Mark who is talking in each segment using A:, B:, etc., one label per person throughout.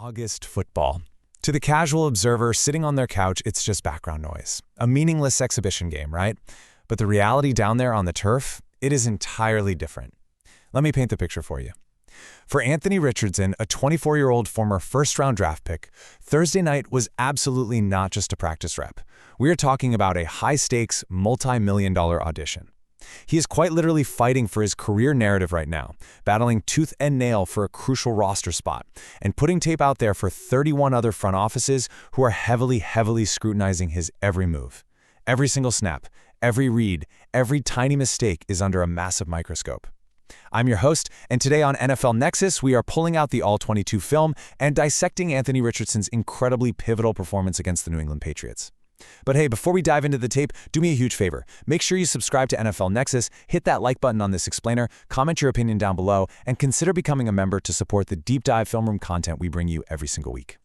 A: August football. To the casual observer sitting on their couch, it's just background noise. A meaningless exhibition game, right? But the reality down there on the turf, it is entirely different. Let me paint the picture for you. For Anthony Richardson, a 24-year-old former first-round draft pick, Thursday night was absolutely not just a practice rep. We are talking about a high-stakes, multi-million-dollar audition. He is quite literally fighting for his career narrative right now, battling tooth and nail for a crucial roster spot, and putting tape out there for 31 other front offices who are heavily scrutinizing his every move. Every single snap, every read, every tiny mistake is under a massive microscope. I'm your host, and today on NFL Nexus, we are pulling out the All-22 film and dissecting Anthony Richardson's incredibly pivotal performance against the New England Patriots. But hey, before we dive into the tape, do me a huge favor. Make sure you subscribe to NFL Nexus, hit that like button on this explainer, comment your opinion down below, and consider becoming a member to support the deep dive film room content we bring you every single week.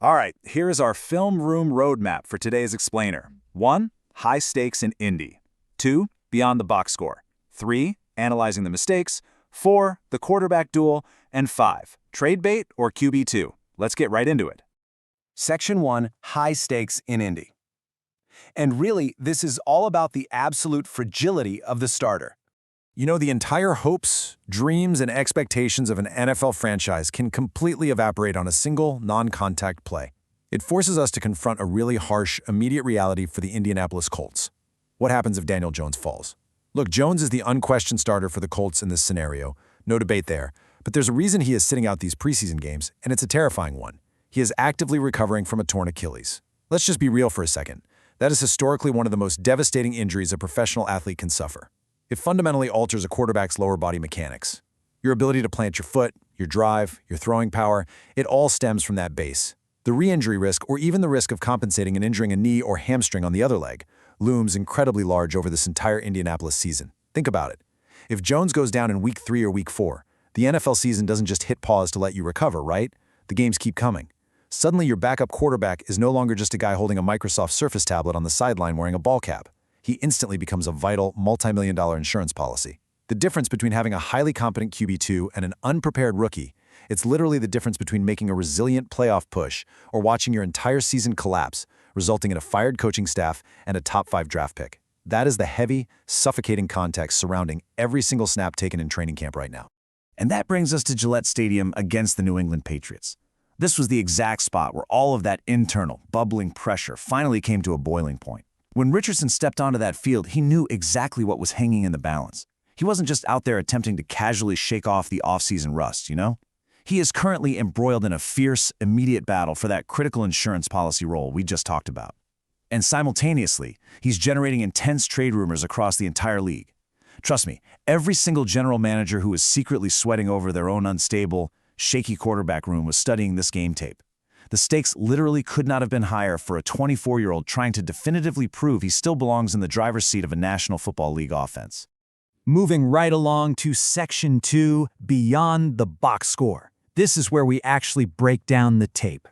B: All right, here is our film room roadmap for today's explainer. 1. High stakes in Indy. 2. Beyond the box score. 3. Analyzing the mistakes. 4. The quarterback duel. And 5. Trade bait or QB2. Let's get right into it.
C: Section 1. High stakes in Indy. And really, this is all about the absolute fragility of the starter.
D: You know, the entire hopes, dreams, and expectations of an NFL franchise can completely evaporate on a single, non-contact play. It forces us to confront a really harsh, immediate reality for the Indianapolis Colts. What happens if Daniel Jones falls? Look, Jones is the unquestioned starter for the Colts in this scenario. No debate there. But there's a reason he is sitting out these preseason games, and it's a terrifying one. He is actively recovering from a torn Achilles. Let's just be real for a second. That is historically one of the most devastating injuries a professional athlete can suffer. It fundamentally alters a quarterback's lower body mechanics. Your ability to plant your foot, your drive, your throwing power, it all stems from that base. The re-injury risk, or even the risk of compensating and injuring a knee or hamstring on the other leg, looms incredibly large over this entire Indianapolis season. Think about it. If Jones goes down in week 3 or week 4, the NFL season doesn't just hit pause to let you recover, right? The games keep coming. Suddenly, your backup quarterback is no longer just a guy holding a Microsoft Surface tablet on the sideline wearing a ball cap. He instantly becomes a vital, multi-million-dollar insurance policy. The difference between having a highly competent QB2 and an unprepared rookie, it's literally the difference between making a resilient playoff push or watching your entire season collapse, resulting in a fired coaching staff and a top 5 draft pick. That is the heavy, suffocating context surrounding every single snap taken in training camp right now.
C: And that brings us to Gillette Stadium against the New England Patriots. This was the exact spot where all of that internal, bubbling pressure finally came to a boiling point. When Richardson stepped onto that field, he knew exactly what was hanging in the balance. He wasn't just out there attempting to casually shake off the off-season rust, you know? He is currently embroiled in a fierce, immediate battle for that critical insurance policy role we just talked about. And simultaneously, he's generating intense trade rumors across the entire league. Trust me, every single general manager who is secretly sweating over their own unstable, shaky quarterback room was studying this game tape. The stakes literally could not have been higher for a 24-year-old trying to definitively prove he still belongs in the driver's seat of a National Football League offense. Moving right along to Section 2, Beyond the Box Score. This is where we actually break down the tape.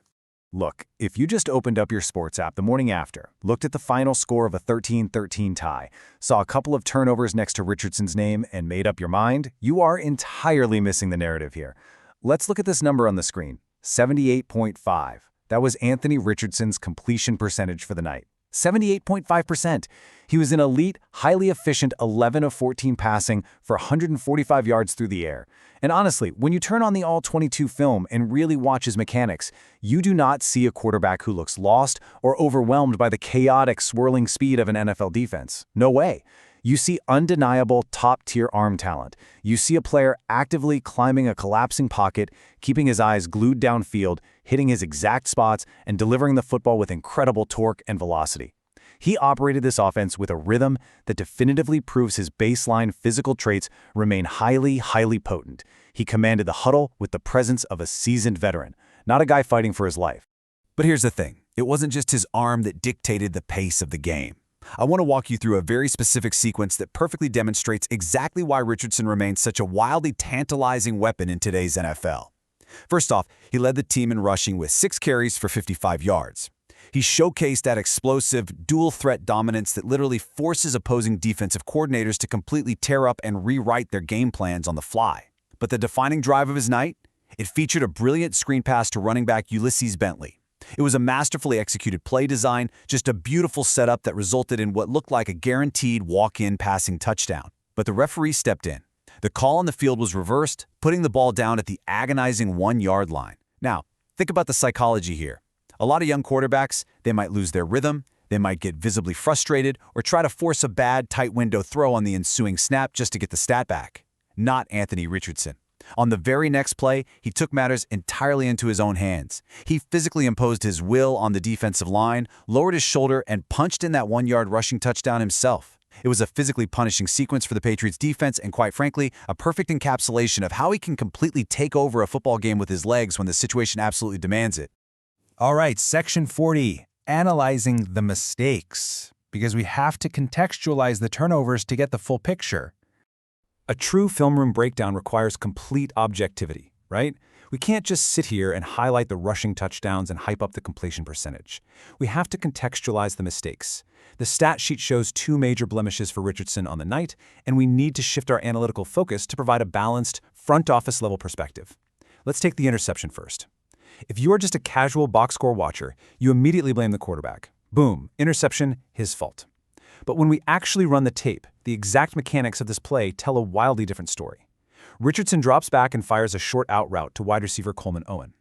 B: Look, if you just opened up your sports app the morning after, looked at the final score of a 13-13 tie, saw a couple of turnovers next to Richardson's name, and made up your mind, you are entirely missing the narrative here. Let's look at this number on the screen, 78.5. That was Anthony Richardson's completion percentage for the night. 78.5%. He was an elite, highly efficient 11 of 14 passing for 145 yards through the air. And honestly, when you turn on the All-22 film and really watch his mechanics, you do not see a quarterback who looks lost or overwhelmed by the chaotic, swirling speed of an NFL defense. No way. You see undeniable top-tier arm talent. You see a player actively climbing a collapsing pocket, keeping his eyes glued downfield, hitting his exact spots, and delivering the football with incredible torque and velocity. He operated this offense with a rhythm that definitively proves his baseline physical traits remain highly potent. He commanded the huddle with the presence of a seasoned veteran, not a guy fighting for his life.
C: But here's the thing. It wasn't just his arm that dictated the pace of the game. I want to walk you through a very specific sequence that perfectly demonstrates exactly why Richardson remains such a wildly tantalizing weapon in today's NFL. First off, he led the team in rushing with 6 carries for 55 yards. He showcased that explosive, dual-threat dominance that literally forces opposing defensive coordinators to completely tear up and rewrite their game plans on the fly. But the defining drive of his night?
B: It featured a brilliant screen pass to running back Ulysses Bentley. It was a masterfully executed play design, just a beautiful setup that resulted in what looked like a guaranteed walk-in passing touchdown. But the referee stepped in. The call on the field was reversed, putting the ball down at the agonizing 1-yard line. Now, think about the psychology here. A lot of young quarterbacks, they might lose their rhythm, they might get visibly frustrated, or try to force a bad, tight window throw on the ensuing snap just to get the stat back. Not Anthony Richardson. On the very next play, he took matters entirely into his own hands. He physically imposed his will on the defensive line, lowered his shoulder, and punched in that 1-yard rushing touchdown himself. It was a physically punishing sequence for the Patriots defense and, quite frankly, a perfect encapsulation of how he can completely take over a football game with his legs when the situation absolutely demands it.
A: All right, Section 40, analyzing the mistakes, because we have to contextualize the turnovers to get the full picture. A true film room breakdown requires complete objectivity, right? We can't just sit here and highlight the rushing touchdowns and hype up the completion percentage. We have to contextualize the mistakes. The stat sheet shows 2 major blemishes for Richardson on the night, and we need to shift our analytical focus to provide a balanced, front office level perspective. Let's take the interception first. If you are just a casual box score watcher, you immediately blame the quarterback. Boom, interception, his fault. But when we actually run the tape, the exact mechanics of this play tell a wildly different story. Richardson drops back and fires a short out route to wide receiver Coleman Owen.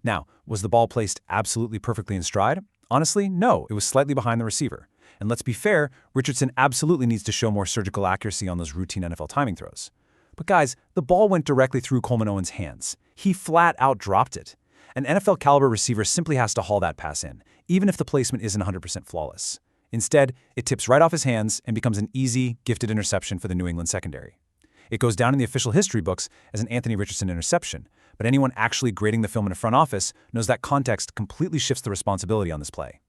A: Now, was the ball placed absolutely perfectly in stride? Honestly, no, it was slightly behind the receiver. And let's be fair, Richardson absolutely needs to show more surgical accuracy on those routine NFL timing throws. But guys, the ball went directly through Coleman Owen's hands. He flat out dropped it. An NFL caliber receiver simply has to haul that pass in, even if the placement isn't 100% flawless. Instead, it tips right off his hands and becomes an easy, gifted interception for the New England secondary. It goes down in the official history books as an Anthony Richardson interception, but anyone actually grading the film in a front office knows that context completely shifts the responsibility on this play.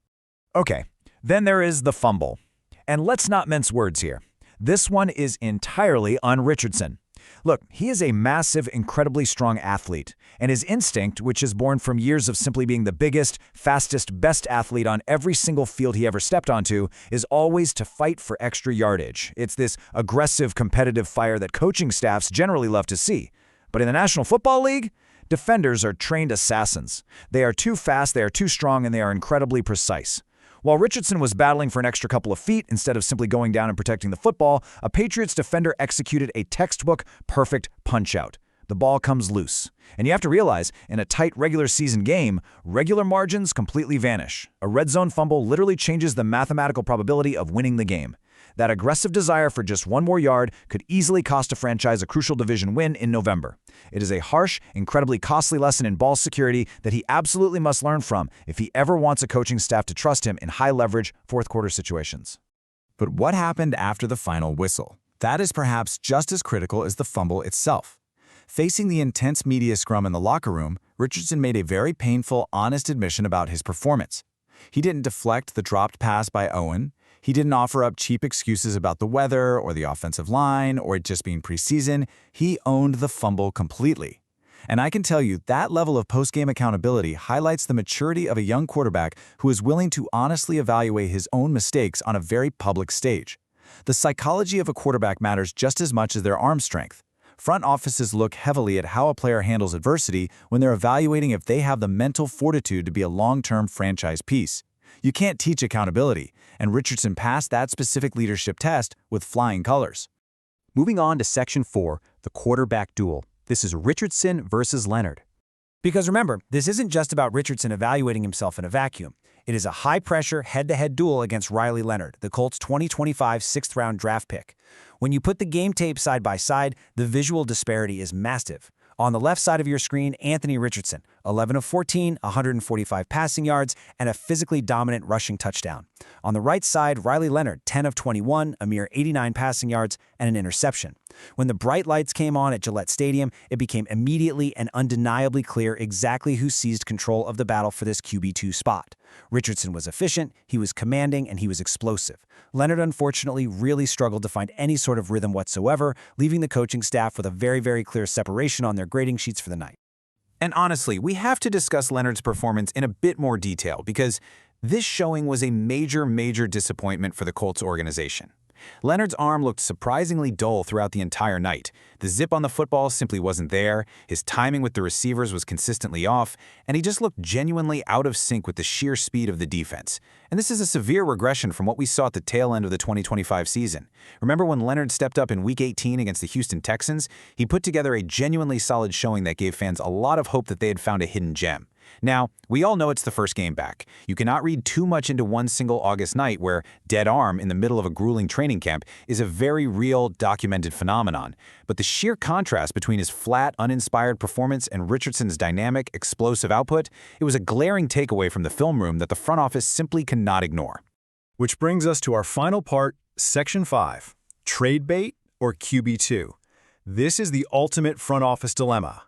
B: Okay, then there is the fumble. And let's not mince words here. This one is entirely on Richardson. Look, he is a massive, incredibly strong athlete, and his instinct, which is born from years of simply being the biggest, fastest, best athlete on every single field he ever stepped onto, is always to fight for extra yardage. It's this aggressive, competitive fire that coaching staffs generally love to see. But in the National Football League, defenders are trained assassins. They are too fast, they are too strong, and they are incredibly precise. While Richardson was battling for an extra couple of feet instead of simply going down and protecting the football, a Patriots defender executed a textbook perfect punch-out. The ball comes loose. And you have to realize, in a tight regular season game, regular margins completely vanish. A red zone fumble literally changes the mathematical probability of winning the game. That aggressive desire for just one more yard could easily cost a franchise a crucial division win in November. It is a harsh, incredibly costly lesson in ball security that he absolutely must learn from if he ever wants a coaching staff to trust him in high-leverage, fourth-quarter situations.
D: But what happened after the final whistle? That is perhaps just as critical as the fumble itself. Facing the intense media scrum in the locker room, Richardson made a very painful, honest admission about his performance. He didn't deflect the dropped pass by Owen. He didn't offer up cheap excuses about the weather or the offensive line or it just being preseason. He owned the fumble completely. And I can tell you that level of post-game accountability highlights the maturity of a young quarterback who is willing to honestly evaluate his own mistakes on a very public stage. The psychology of a quarterback matters just as much as their arm strength. Front offices look heavily at how a player handles adversity when they're evaluating if they have the mental fortitude to be a long-term franchise piece. You can't teach accountability, and Richardson passed that specific leadership test with flying colors.
B: Moving on to Section 4, the quarterback duel. This is Richardson versus Leonard.
E: Because remember, this isn't just about Richardson evaluating himself in a vacuum. It is a high-pressure, head-to-head duel against Riley Leonard, the Colts' 2025 6th-round draft pick. When you put the game tape side by side, the visual disparity is massive. On the left side of your screen, Anthony Richardson, 11 of 14, 145 passing yards, and a physically dominant rushing touchdown. On the right side, Riley Leonard, 10 of 21, a mere 89 passing yards, and an interception. When the bright lights came on at Gillette Stadium, it became immediately and undeniably clear exactly who seized control of the battle for this QB2 spot. Richardson was efficient, he was commanding, and he was explosive. Leonard, unfortunately, really struggled to find any sort of rhythm whatsoever, leaving the coaching staff with a very clear separation on their grading sheets for the night.
A: And honestly, we have to discuss Leonard's performance in a bit more detail because this showing was a major disappointment for the Colts organization.
B: Leonard's arm looked surprisingly dull throughout the entire night. The zip on the football simply wasn't there, his timing with the receivers was consistently off, and he just looked genuinely out of sync with the sheer speed of the defense. And this is a severe regression from what we saw at the tail end of the 2025 season. Remember when Leonard stepped up in Week 18 against the Houston Texans? He put together a genuinely solid showing that gave fans a lot of hope that they had found a hidden gem. Now, we all know it's the first game back. You cannot read too much into one single August night where dead arm in the middle of a grueling training camp is a very real, documented phenomenon. But the sheer contrast between his flat, uninspired performance and Richardson's dynamic, explosive output, it was a glaring takeaway from the film room that the front office simply cannot ignore.
D: Which brings us to our final part, Section 5, trade bait or QB2. This is the ultimate front office dilemma.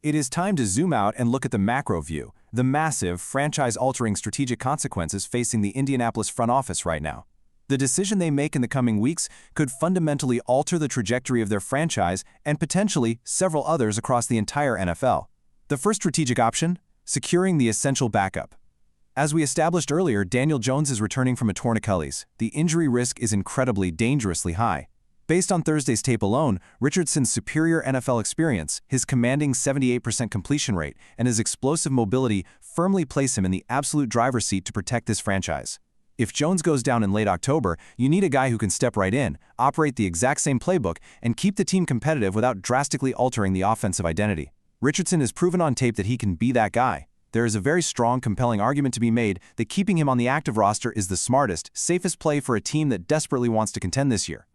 B: It is time to zoom out and look at the macro view, the massive, franchise-altering strategic consequences facing the Indianapolis front office right now. The decision they make in the coming weeks could fundamentally alter the trajectory of their franchise and potentially several others across the entire NFL. The first strategic option, securing the essential backup. As we established earlier, Daniel Jones is returning from a torn Achilles. The injury risk is incredibly dangerously high. Based on Thursday's tape alone, Richardson's superior NFL experience, his commanding 78% completion rate, and his explosive mobility firmly place him in the absolute driver's seat to protect this franchise. If Jones goes down in late October, you need a guy who can step right in, operate the exact same playbook, and keep the team competitive without drastically altering the offensive identity. Richardson has proven on tape that he can be that guy. There is a very strong, compelling argument to be made that keeping him on the active roster is the smartest, safest play for a team that desperately wants to contend this year.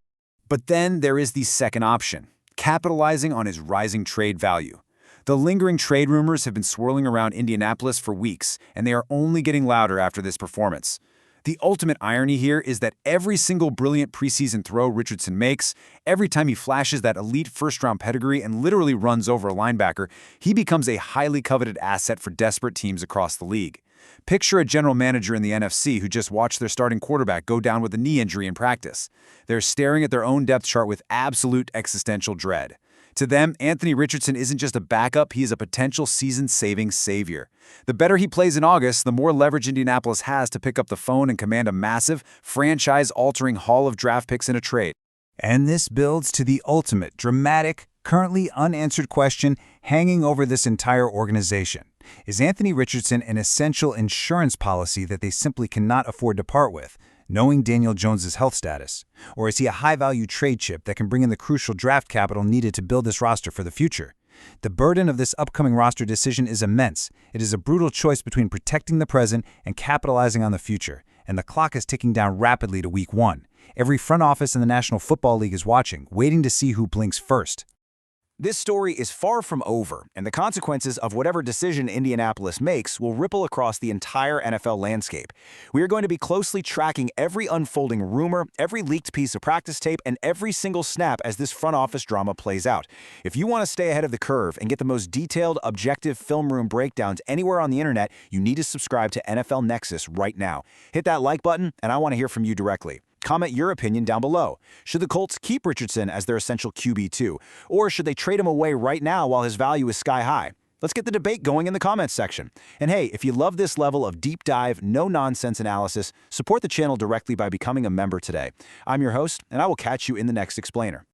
F: But then there is the second option, capitalizing on his rising trade value. The lingering trade rumors have been swirling around Indianapolis for weeks, and they are only getting louder after this performance. The ultimate irony here is that every single brilliant preseason throw Richardson makes, every time he flashes that elite first-round pedigree and literally runs over a linebacker, he becomes a highly coveted asset for desperate teams across the league. Picture a general manager in the NFC who just watched their starting quarterback go down with a knee injury in practice. They're staring at their own depth chart with absolute existential dread. To them, Anthony Richardson isn't just a backup, he is a potential season-saving savior. The better he plays in August, the more leverage Indianapolis has to pick up the phone and command a massive, franchise-altering haul of draft picks in a trade.
A: And this builds to the ultimate, dramatic, currently unanswered question hanging over this entire organization. Is Anthony Richardson an essential insurance policy that they simply cannot afford to part with, knowing Daniel Jones' health status? Or is he a high-value trade chip that can bring in the crucial draft capital needed to build this roster for the future? The burden of this upcoming roster decision is immense. It is a brutal choice between protecting the present and capitalizing on the future, and the clock is ticking down rapidly to Week 1. Every front office in the National Football League is watching, waiting to see who blinks first.
F: This story is far from over, and the consequences of whatever decision Indianapolis makes will ripple across the entire NFL landscape. We are going to be closely tracking every unfolding rumor, every leaked piece of practice tape, and every single snap as this front office drama plays out. If you want to stay ahead of the curve and get the most detailed, objective film room breakdowns anywhere on the internet, you need to subscribe to NFL Nexus right now. Hit that like button, and I want to hear from you directly. Comment your opinion down below. Should the Colts keep Richardson as their essential QB2? Or should they trade him away right now while his value is sky high? Let's get the debate going in the comments section. And hey, if you love this level of deep dive, no-nonsense analysis, support the channel directly by becoming a member today. I'm your host, and I will catch you in the next explainer.